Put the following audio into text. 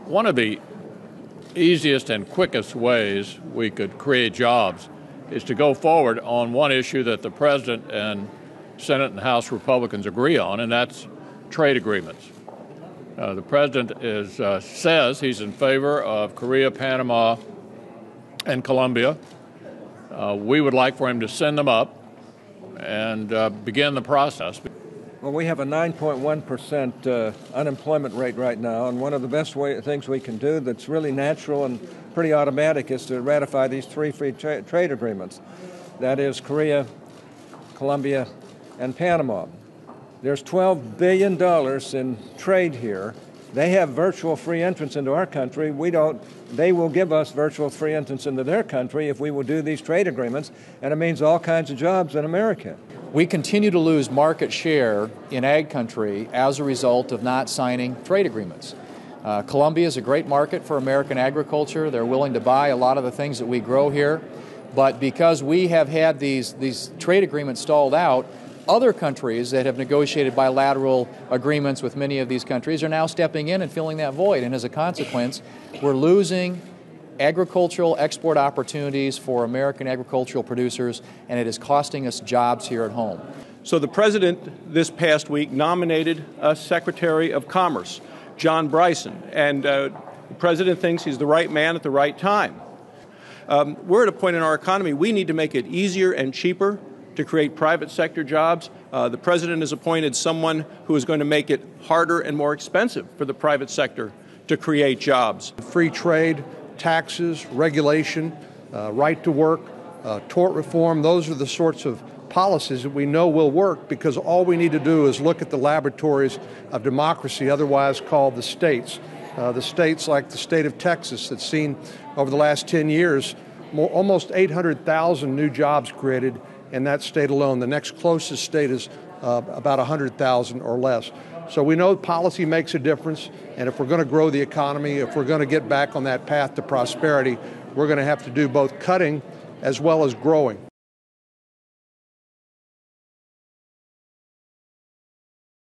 One of the easiest and quickest ways we could create jobs is to go forward on one issue that the President and Senate and House Republicans agree on, and that's trade agreements. The President says he's in favor of Korea, Panama, and Colombia. We would like for him to send them up and begin the process. Well, we have a 9.1% unemployment rate right now, and one of the best things we can do that's really natural and pretty automatic is to ratify these three free trade agreements. That is Korea, Colombia, and Panama. There's $12 billion in trade here. They have virtual free entrance into our country. We don't. They will give us virtual free entrance into their country if we will do these trade agreements, and it means all kinds of jobs in America. We continue to lose market share in ag country as a result of not signing trade agreements. Colombia is a great market for American agriculture. They're willing to buy a lot of the things that we grow here. But because we have had these trade agreements stalled out, other countries that have negotiated bilateral agreements with many of these countries are now stepping in and filling that void. And as a consequence, we're losing agricultural export opportunities for American agricultural producers, and it is costing us jobs here at home. So the President this past week nominated a Secretary of Commerce, John Bryson, and the President thinks he's the right man at the right time. We're at a point in our economy we need to make it easier and cheaper to create private sector jobs. The President has appointed someone who is going to make it harder and more expensive for the private sector to create jobs. Free trade, taxes, regulation, right to work, tort reform, those are the sorts of policies that we know will work because all we need to do is look at the laboratories of democracy, otherwise called the states. The states like the state of Texas that's seen over the last 10 years almost 800,000 new jobs created in that state alone. The next closest state is about 100,000 or less. So we know policy makes a difference, and if we're going to grow the economy, if we're going to get back on that path to prosperity, we're going to have to do both cutting as well as growing.